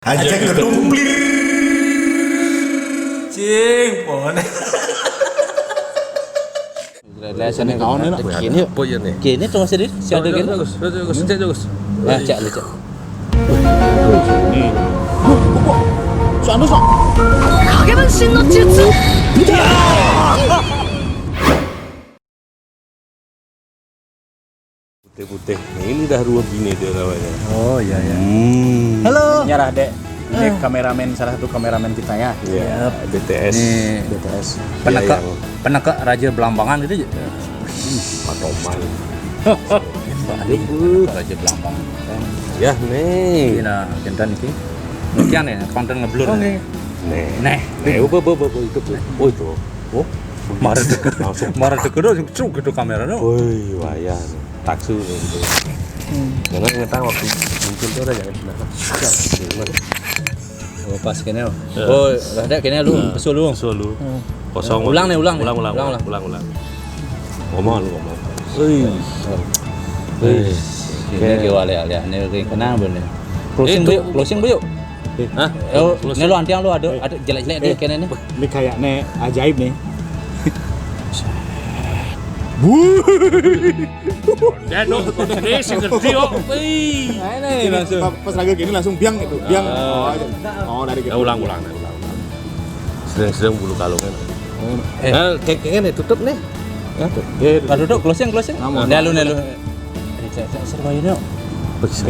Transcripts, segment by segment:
Aja ketumplir. Cing, pohon. Sana kawan ni nak kini yuk. Apa je ni? Kini tu masih di. Siapa kini? Bagus. Cek bagus. Cak lu cak. Ni. Sana sok. 影分身の術 Putih-putih. Ini dah dua bini dia namanya. Oh iya ya. Halo. Nyarah dek. Ini kameramen, salah satu kameramen kita ya. Iya, BTS. Nih, BTS. pernah ke Raja Belambangan gitu. Patoman. Raja Belambangan. Ya, nih. Nah, kentan iki. Kian ya, konten ngeblur. Nih. Neh. Itu. Oh, itu. Oh, Marah langsung. marah deket cuk gitu kamera no. Woi, wayah. Taksu gitu. Jangan ngetang waktu muncul tuh udah jangan kenapa. Oh, pas kene. Oh, ada kene lu pesul lu. Solo. Kosong. Ulang. Ulang. Ngomong. Hei. Kene ke wale ne kenang bener. Closing bu yuk. Hah? Ne lu antiang lu ada jelek-jelek dia kene nih. Ini kayaknya ajaib nih. Dano, ini segede kok. Wih. Ini langsung. Pas lagi gini langsung biang gitu. Biang. Oh, dari gitu. Ulang. Sedang bulu kalungan. Kayaknya tutup nih. Pak duduk closing. Nelu. Serba ini. Begitu.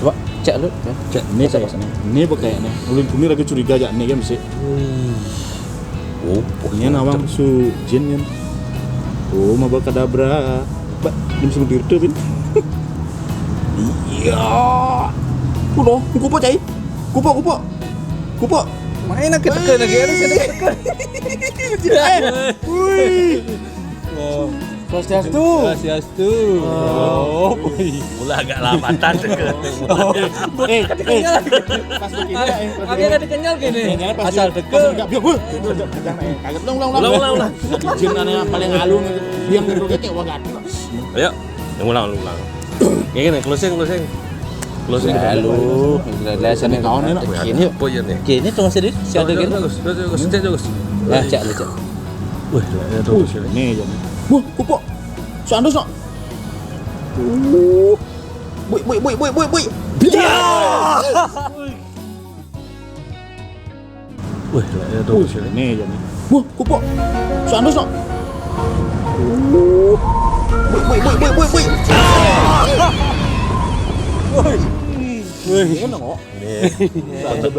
Coba cek lu. Cek ini saya sana. Ini kayaknya. Ulun bumi lagi curiga aja nih kan mesti. Oh, Ini nawang su jin kan. Oh, maba kadabra. Mbak, ini mesti berdiri bin. Iya. Kuno, kupo cai. Kupo. Main nak tekan lagi ada sini tekan. Wih. Oh, Swastiastu. Oh, mulai agak lamatan deket. Pas begini Agak ada kenyal gini. Asal pas tekan. enggak biang. Kaget ulang. Jin aneh paling alung itu. Biang gitu kayak wah gak. Ayo, yang ulang. Kayak gini, closing. Halo. Sana kawan ni nak kini yuk. Apa je ni? Kini tu masih di. Siapa kini? Bagus. Cek bagus. Cak lu cak. Wih, Ini aja nih. Wah, kupo. Sana sok. Boy. Wih, Ini aja nih. Wah, kupo. Sana sok. Boy. Wih, kan kok.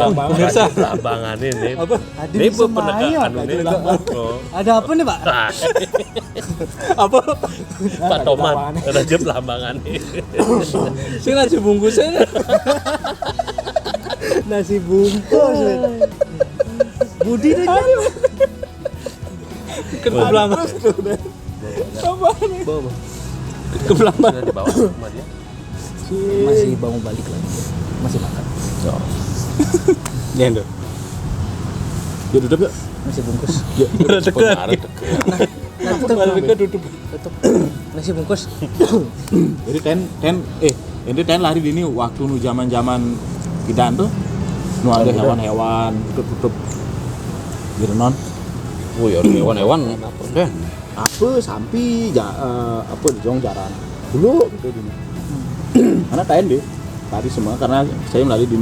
Pemirsa Belambangan ini. Apa? Ini penegakan ini. Ada apa nih, Pak? Apa? Pak Toman, Raja Belambangan ini. Sing nasi bungkusnya. Nasi bungkus. Budi dah. Kebelang. Ke Belambangan di bawah rumah dia. Masih bangun balik lagi. Masih makan. Ya, Ndo. Ya duduk yuk. Masih bungkus. Ya, Tutup. Nasi bungkus. Jadi ten lari di ini waktu nu zaman-zaman kita tuh nu ada hewan-hewan tutup gitu non. Oh ya hewan-hewan apa? Apa sampi apa jong jaran. Dulu gitu di. Karena ten deh. Lari semua karena saya melari di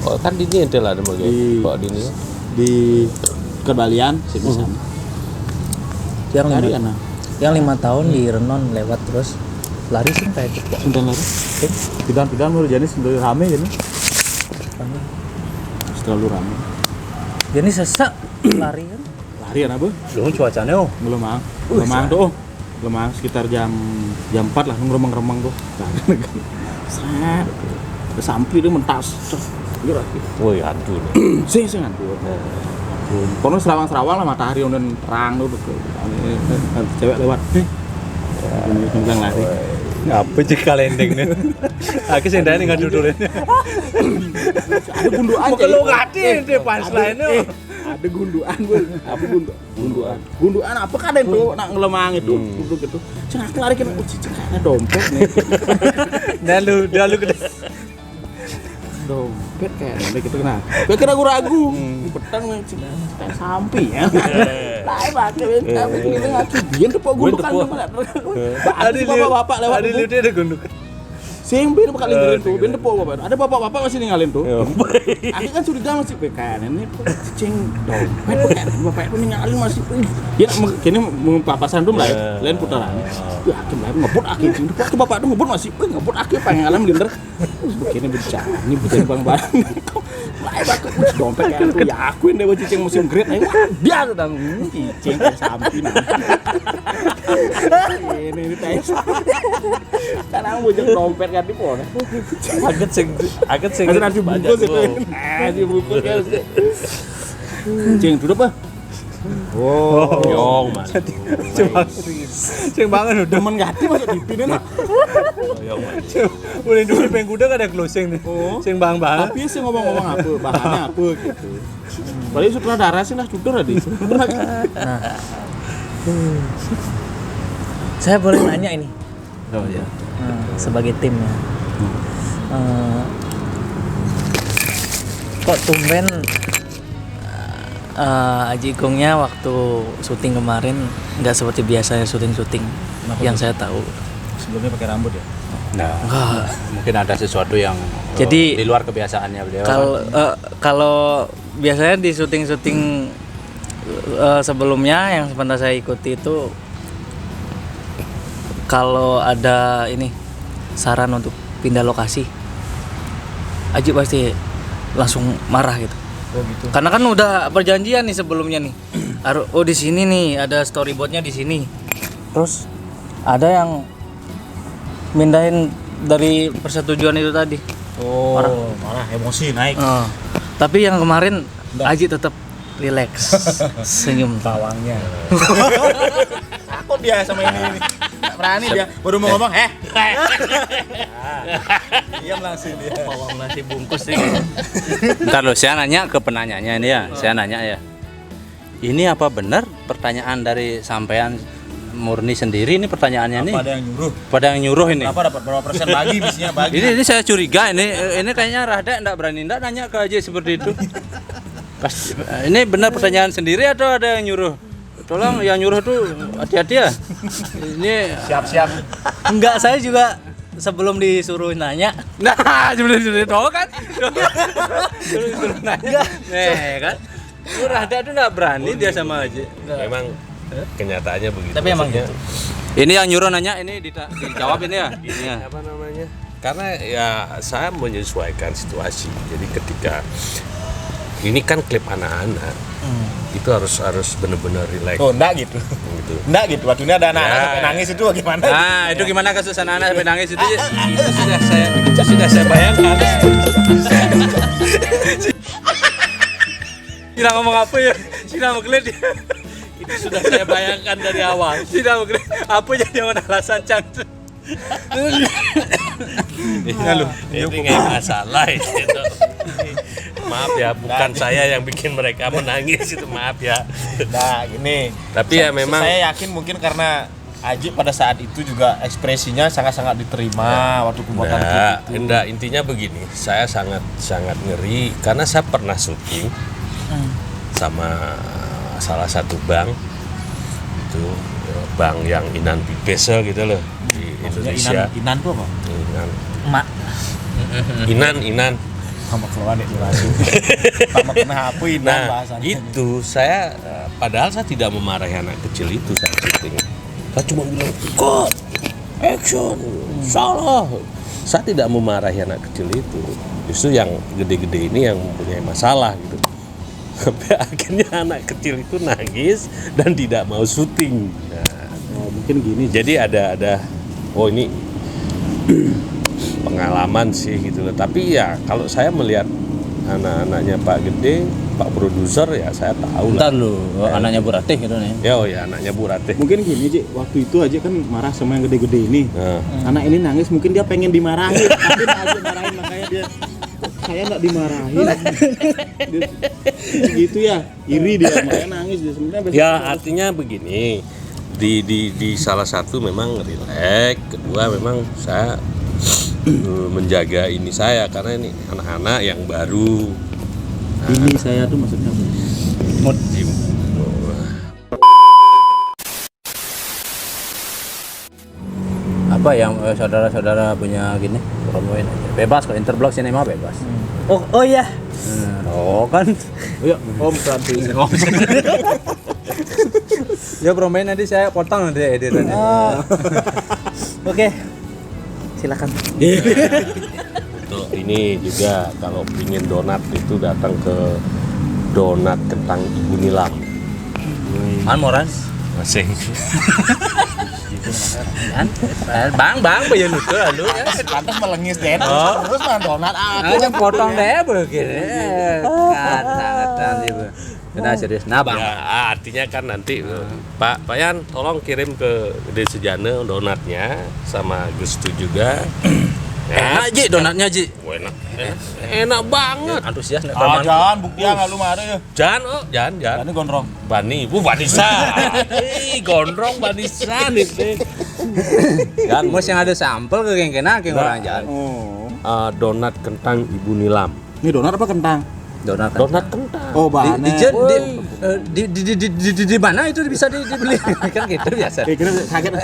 Oh, kan di sini ada lah ada Di- Kok di ini? di Kebalian sih bisa. Yang Lari 5 anak. yang 5 tahun di Renon lewat terus lari sih kayak gitu. Sudah lari. Pidan mau jadi sendiri rame jadi. Terlalu rame. Jadi sesak lari kan. Lari anak bu. Lu cuacanya Lemang tuh. Lemang sekitar jam 4 lah ngeremang tuh. Set. Sampai itu mentas. Kira. Woi, aduh. Sing aduh. Kono serawang-serawang lah matahari udah terang tuh. Cewek lewat. Ini tunggang lari. Apa sih kalendeng nih? Aku sih ndane ngadudulin. Ada gundukan. Kalau ngatin deh punchline-nya. Ada gundukan gue. Apa gundukan? Gundukan apa kan itu nak ngelemang itu duduk gitu. Ceng aku lari kan cicaknya dompet nih. Dalu gede. dompet kayak gitu nah. Gue kira ragu. Petang nih kayak sampi ya. Lah pakai tapi kita ngacu biyen tepok gundukan teman. Ada bapak-bapak lewat. Ada lihat ada gunduk. Sing ben bakal ninggalin tuh, ben tepok bapak. Ada bapak-bapak masih ninggalin tuh. Aku kan curiga masih PKN ini cicing dompet PKN bapak itu ninggalin masih. Ya kini papasan tuh lah lain putaran. Ya akhirnya ngebut akhir itu waktu bapak tuh ngebut masih ngebut akhir pengen alam linder. Begini bicara ini bikin bang-bang. Lah baku dompet kayak tuh ya akuin deh cicing musim grade ayo biar tang cicing sampai ini tes. Karena mau jadi dompet kan di pon. Agak sing. Ada bungkus itu. Ada bungkus kan. Cing duduk apa? Oh, Yong mas. Sing banget udah. Demen gati masuk dipin enak. Yong mas. Udah dulu pengen kuda kan ada closing nih. Sing bang. Tapi sih ngomong-ngomong apa, bahannya apa gitu. Paling sutradara sih lah cudur tadi. Saya boleh nanya ini Oh iya. sebagai timnya. Kok tumben Aji Gongnya waktu syuting kemarin nggak seperti biasanya syuting yang saya tahu. Sebelumnya pakai rambut ya. Nah, mungkin ada sesuatu yang Jadi, di luar kebiasaannya beliau. Kalau biasanya di syuting sebelumnya yang sebentar saya ikuti itu kalau ada ini saran untuk pindah lokasi, Aji pasti langsung marah gitu. Oh gitu. Karena kan udah perjanjian nih sebelumnya nih. Oh di sini nih ada storyboardnya di sini. Terus ada yang mindahin dari persetujuan itu tadi. Oh, marah emosi naik. Tapi yang kemarin Aji tetap rileks, senyum tawangnya. Aku dia sama ini. Nggak berani dia. Baru mau ngomong, diam langsung dia. Bawang nasi bungkus sih. Bentar loh, saya nanya ke penanyanya ini ya. Saya nanya ya. Ini apa benar pertanyaan dari sampean murni sendiri ini pertanyaannya nih? Pada yang nyuruh. Pada yang nyuruh ini. Kenapa dapat berapa persen bagi bisnya bagi? Ini saya curiga ini kayaknya Rahda enggak berani enggak nanya ke Aji seperti itu. Pasti ini benar pertanyaan sendiri atau ada yang nyuruh? Tolong yang nyuruh tuh hati-hati ya. Ini Siap-siap. Enggak, saya juga sebelum disuruh nanya. nah sebelum tahu kan. Disuruh nanya. Kan. Itu Rahda tuh enggak berani dia sama Aji. Memang kenyataannya begitu. Tapi emang Maksudnya, gitu. Ini yang nyuruh nanya ini dijawab ini ya. Ini ya. apa namanya? Karena ya saya menyesuaikan situasi. Jadi ketika ini kan klip anak-anak, itu harus benar-benar relax. Oh, enggak gitu. Gitu. Enggak gitu. Waktu ini ada anak-anak Ya. sampai nangis itu bagaimana? Nah, itu gimana kasus anak-anak sampai nangis itu sudah saya bayangkan. Tidak ngomong apa ya? Tidak mau kelihatan. Itu sudah saya bayangkan dari awal. Tidak mau kelihatan. Apa yang alasan cangcut? Ini nggak masalah itu. Maaf ya, bukan saya yang bikin mereka menangis itu, maaf ya. Nah, gini. Tapi ya memang saya yakin mungkin karena Aji pada saat itu juga ekspresinya sangat-sangat diterima waktu pembuatan klip itu. enggak, intinya begini, saya sangat ngeri karena saya pernah syuting sama salah satu bank itu, bank yang Inan Pipesa gitu loh di Indonesia. Inan tuh apa? Emak. Inan. Sama keluar nih durasi. Sama kena apa Inan Nah, bahasanya. itu saya padahal saya tidak memarahi anak kecil itu saat syuting. Saya cuma bilang, "Cut, action, salah." Saya tidak memarahi anak kecil itu. Justru yang gede-gede ini yang mempunyai masalah gitu. Sampai akhirnya anak kecil itu nangis dan tidak mau syuting. Nah, mungkin gini. jadi ada oh ini pengalaman sih gitu loh. Tapi ya kalau saya melihat anak-anaknya Pak Gede, Pak produser ya saya tahu lah. Bentar lu, anaknya Bu Ratih gitu nih. Ya, oh ya anaknya Bu Ratih. Mungkin gini Ji, waktu itu aja kan marah sama yang gede-gede ini. Nah, Anak ini nangis mungkin dia pengen dimarahin, tapi nggak aja marahin makanya dia saya nggak dimarahin. Dia, gitu ya, iri dia makanya nangis dia sebenarnya. ya artinya begini, di salah satu memang rileks, kedua memang saya menjaga ini saya karena ini anak-anak yang baru. Ini saya tuh maksudnya Apa yang saudara-saudara punya gini promoin aja. Bebas kok Interblog Cinema bebas. Oh iya. Oh kan. ya Om Santi. Ya promoin nanti saya potong nanti editannya. Oke. Silakan. Tuh, ini juga kalau ingin donat itu datang ke Donat Kentang Ibu Nilam. Moran. Masih. Bang, bayar lu lu. Lantas melengis deh. Oh. Terus mah donat aku. Aku potong deh begini. Kata-kata gitu. Nah serius. Nah bang. Ya, artinya kan nanti Pak Yan tolong kirim ke Gede Sejana donatnya sama Gustu juga. Enak Ji donatnya Ji. Enak banget. Antusias nek Jangan buktian lu mari ya. Jangan. Ini gondrong. Bani, Banisa. Gondrong Banisa nih. Kan Mus yang ada sampel ke kena ke orang jalan. Oh. Donat kentang Ibu Nilam. Ini donat apa kentang? Donat. Donat kentang. Oh, Di mana itu bisa dibeli? Kan gitu biasa. Kira kaget.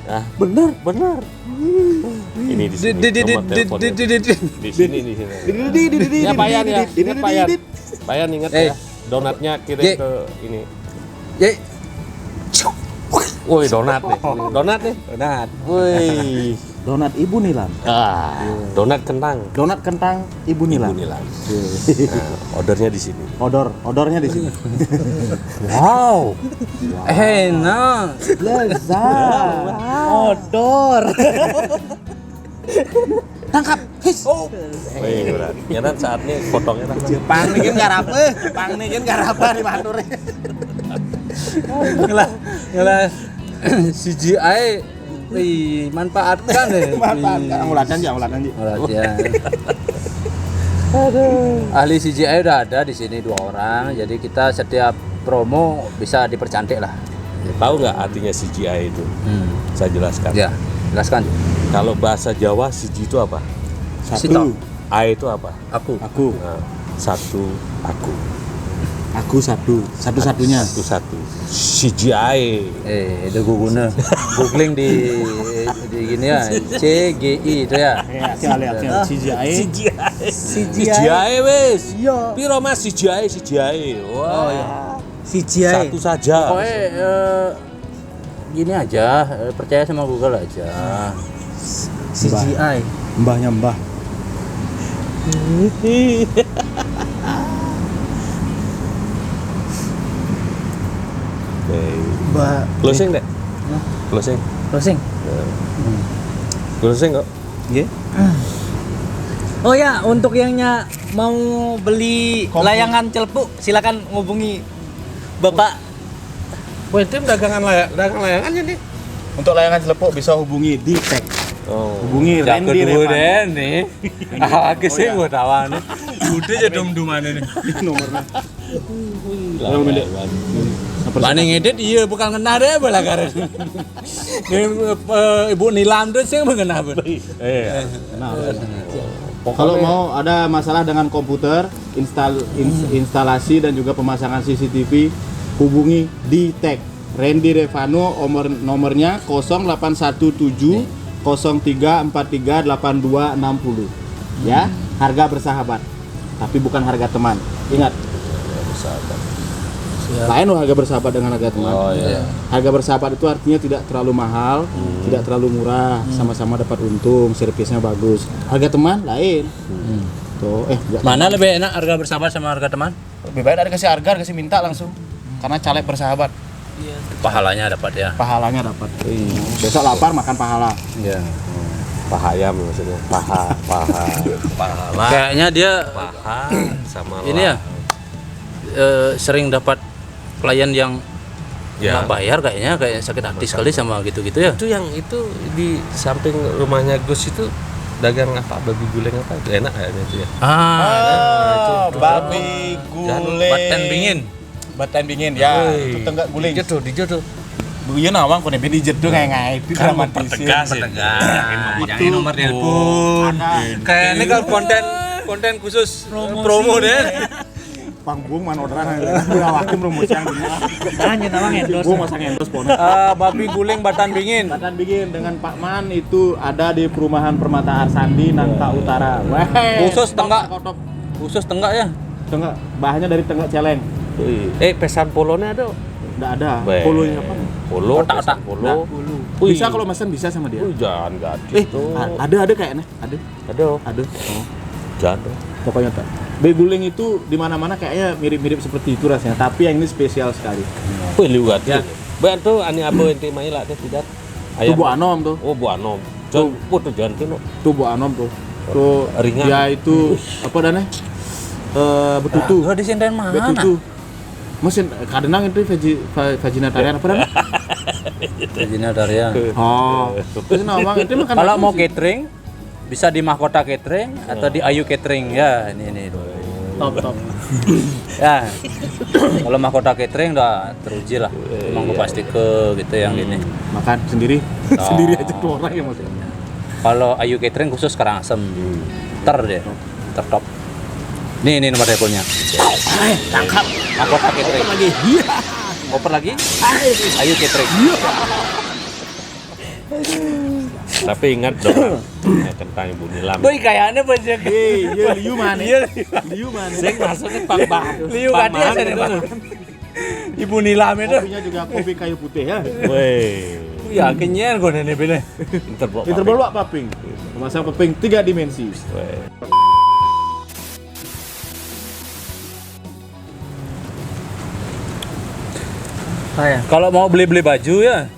Ah, Bener. ini di sini. Nomor teleponnya. Di sini. Ya Pak Yan ya. Ingat Pak Yan. Pak Yan ingat ya. Donatnya kirim ke ini. Ye. Woi, donat nih. Donat. Woi. Donat Ibu Nilam. Donat kentang. Donat kentang Ibu Nilam. Ibu Nilam. Nah, ordernya di sini. Odornya di sini. Wow. Enak. Lezat. Odor. Tangkap. His. Woi, berat. Ya kan saatnya potongnya kan. Pang niki garapa di matur. Ngelah CGI manfaatkan deh. Manfaatkan angulatan ji. Ahli CGI udah ada di sini 2 orang, jadi kita setiap promo bisa dipercantik lah. Tahu nggak artinya CGI itu? Saya jelaskan. Ya, jelaskan. Kalau bahasa Jawa CG itu apa? Sito. A itu apa? Aku. Nah, satu aku. Aku satu-satunya. Satu. CGI. Itu guna googling di gini ya, CGI itu ya. Lihat CGI. CGI wes. Iya. Piro Mas CGI. Wah. CGI. Satu saja. Pokoknya gini aja, percaya sama Google aja. CGI. Mbahnya mbah. Mbak. Closing deh. Closing kok. Nggih. Oh ya, untuk yangnya mau beli layangan celpuk, silakan hubungi Bapak. Wah, tim dagang layangannya nih. Untuk layangan celepuk bisa hubungi di tag. Oh. Hubungi Randy Revano. nih. Aku sih gua tahu nih. Udah aja dum-duman ini. Nomornya. Bani ngedit iya bukan ngena deh bola karet. Ibu Nilam tuh sih mengena. Kalau mau ada masalah dengan komputer, instalasi dan juga pemasangan CCTV, hubungi di tag Randy Revano, nomornya 0817 0343 8260. Ya, harga bersahabat. Tapi bukan harga teman. Ingat, Bersahabat. lain loh harga bersahabat dengan harga teman. Oh iya. Harga bersahabat itu artinya tidak terlalu mahal, tidak terlalu murah, sama-sama dapat untung, servisnya bagus. Harga teman lain. Tuh, Mana lebih enak harga bersahabat sama harga teman? lebih baik dari kasih harga, kasih minta langsung. Karena caleg bersahabat, Pahalanya dapat ya. pahalanya dapat. Besok lapar makan pahala. Iya. Paha ayam maksudnya. Pahala. Kayaknya dia Paha sama ini ya sering dapat klien yang nggak bayar kayaknya kayak sakit hati sekali sama gitu-gitu ya. Itu yang itu di samping rumahnya Gus itu dagang apa, babi guling apa, itu enak kayaknya itu ya. Babi Baten dingin. Baten dingin ya. Itu tenggak guling. Dijo tuh. Iya nawang kono ben dijet tuh ngai itu Kan dramatisir. mempertegas ya. Jangan nomor telepon. Kayak ini kan konten khusus promo deh. Panggung man orderan udah waktu promosi yang gini. Tanya nawang endorse. Gua masang endorse pono. Babi guling batan dingin. Batan bikin dengan Pak Man itu ada di perumahan Permata Arsandi Nangka Utara. Weh. Khusus tenggak. Top. Khusus tenggak ya. Tenggak, bahannya dari Tenggak Celeng. Pesan polonya ada. Enggak ada. Weh. Polonya apa? Polo, Otak-otak. polo. Bisa kalau pesan bisa sama dia. Jangan enggak Ada kayaknya. Ada. Ada. Oh. Jangan. Pokoknya tak. Beguling itu di mana-mana kayaknya mirip-mirip seperti itu rasanya, tapi yang ini spesial sekali. Wih, liwat. Ya. Bayan tuh ani abo ente maila teh tidak. Tuh Bu Anom tuh. Oh, Bu Anom. Jon putu jon tuh. Tuh Bu Anom tuh. Tuh Ringan. dia itu apa dane? Betutu. Gua disinten mana? Betutu. Mesin kadang itu vegetarian apa dane? Izina Darya. Oh. Terus nawang itu makan. Kalau mau catering bisa di Mahkota Catering atau di Ayu Catering ya ini. top. Ya. Kalau Mahkota Catering udah teruji lah. Emang gue pasti ke gitu yang gini. Makan sendiri. Sendiri aja tuh orang ya maksudnya. Kalau Ayu Catering khusus Karangasem. Deh. Top. Nih nomor teleponnya. Tangkap. Mahkota Catering. Lagi. Iya. Koper lagi? Ayu Catering. Tapi ingat dong, kentang Ibu Nilam. Boy kayaknya banyak. Iya, liu mana? Liu mana? Sing maksudnya Bang Bah. Liu kadia sana. Ibu Nilam itu. Kopinya juga kopi kayu putih ya. Weh. Yakinnya gue nenek bene. Interblok. Interval apa ping? Memasang peping 3 dimensi. Weh. Kalau mau beli baju ya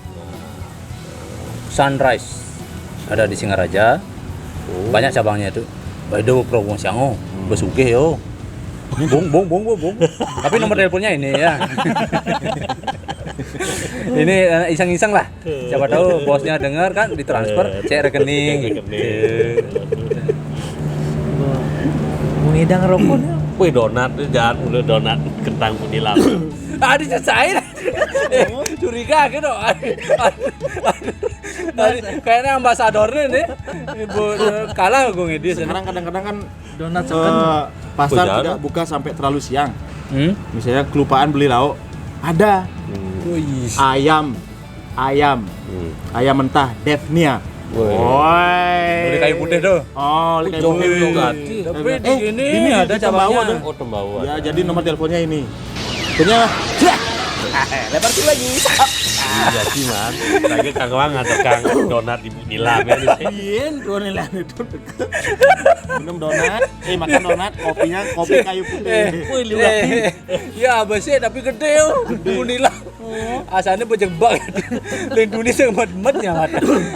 Sunrise ada di Singaraja. Banyak cabangnya itu. Baido promo siango, besugih yo. Bong. Tapi nomor teleponnya ini ya. Ini iseng-iseng lah. Siapa tahu bosnya dengar kan ditransfer cek rekening. Ngedang rokok. Wih, donat jangan udah donat kentang Bu Nilam. Dicecain. Curiga gitu. Kayaknya ambasadornya nih. Ibu kalah gue ngedis. Sekarang kadang-kadang kan Donat second. pasar Oh, tidak buka sampai terlalu siang. Hmm? Misalnya kelupaan beli lauk, ada ayam mentah Devnia. Woi. Udah kayu putih tuh. Oh, kayu Jauh putih. itu ganti. Tapi di sini ada di Tembau cabangnya. ada. Oh, Tembau. Ya, jadi nomor teleponnya ini. Punya lebar sih lagi. Iya sih, Man. Lagi Kang Wang atau Kang donat Ibu Nilam ya di sini. Iya, donat itu. Minum donat, makan donat, kopinya kopi kayu putih. Wih, ya apa sih tapi gede yo. Bunila. Asalnya bejebak. Lain dunia sing mat-matnya mat.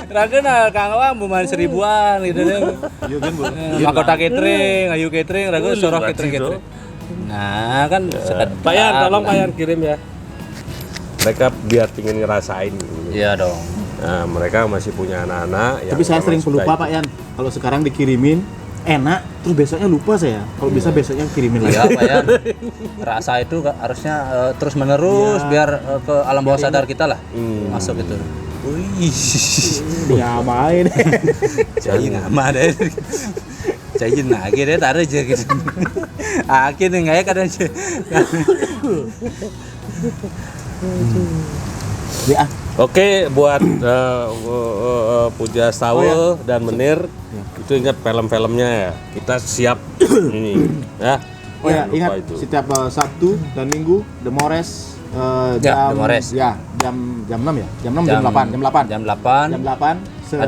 Rageuna Kang Wang buman 1000-an gitu deh. Iya kan, Bu. Mahkota Catering, Ayu Catering, ragu sorok catering. Nah, kan sekedar. Pak Yan, tolong Pak Yan kirim ya. Mereka biar pingin ngerasain. Iya dong. Nah, mereka masih punya anak-anak. Tapi saya sering pelupa Pak Yan. Kalau sekarang dikirimin enak, terus besoknya lupa saya. Kalau bisa besoknya kirimin lagi. Iya, Pak ya. Rasa itu harusnya terus menerus biar ke alam bawah sadar kita lah. Masuk gitu. Wih. Ya main. Cain nama deh. Cain lagi deh taruh aja gitu. Akhirnya enggak ya kadang aja. Ya. Oke, buat Puja Stawe dan Menir itu ingat film-filmnya ya. Kita siap ini ya. Oh ya, Lupa ingat itu. setiap Sabtu dan Minggu The Mores Ya, The Mores. ya, jam 6 ya? Jam 6 jam 8, jam 8. Jam 8 Jam 8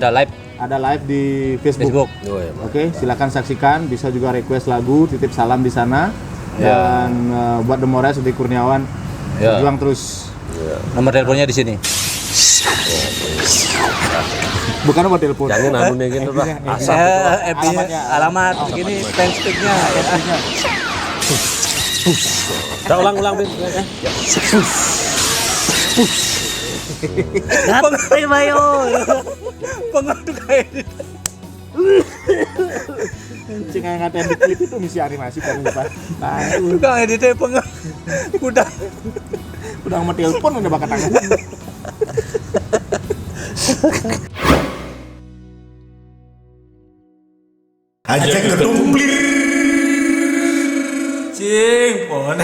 ada live di Facebook. Facebook. Oh, ya, Oke, silakan saksikan, bisa juga request lagu, titip salam di sana. Ya. Dan buat The Mores di Kurniawan Ya. berjuang terus. Nomor teleponnya di sini. Bukan nomor telepon. Jangan anunya gitu lah. Asap. Alamatnya. Alamat begini fanspage-nya. Udah ulang-ulang Bin. Gapai bayo. Pengaduk kayak Cing ngatain di klip itu misi animasi kan lupa. Nah, tukang editnya udah udah nomor telepon udah bakal tangan. Ajak ketumplir. Cing, pohon.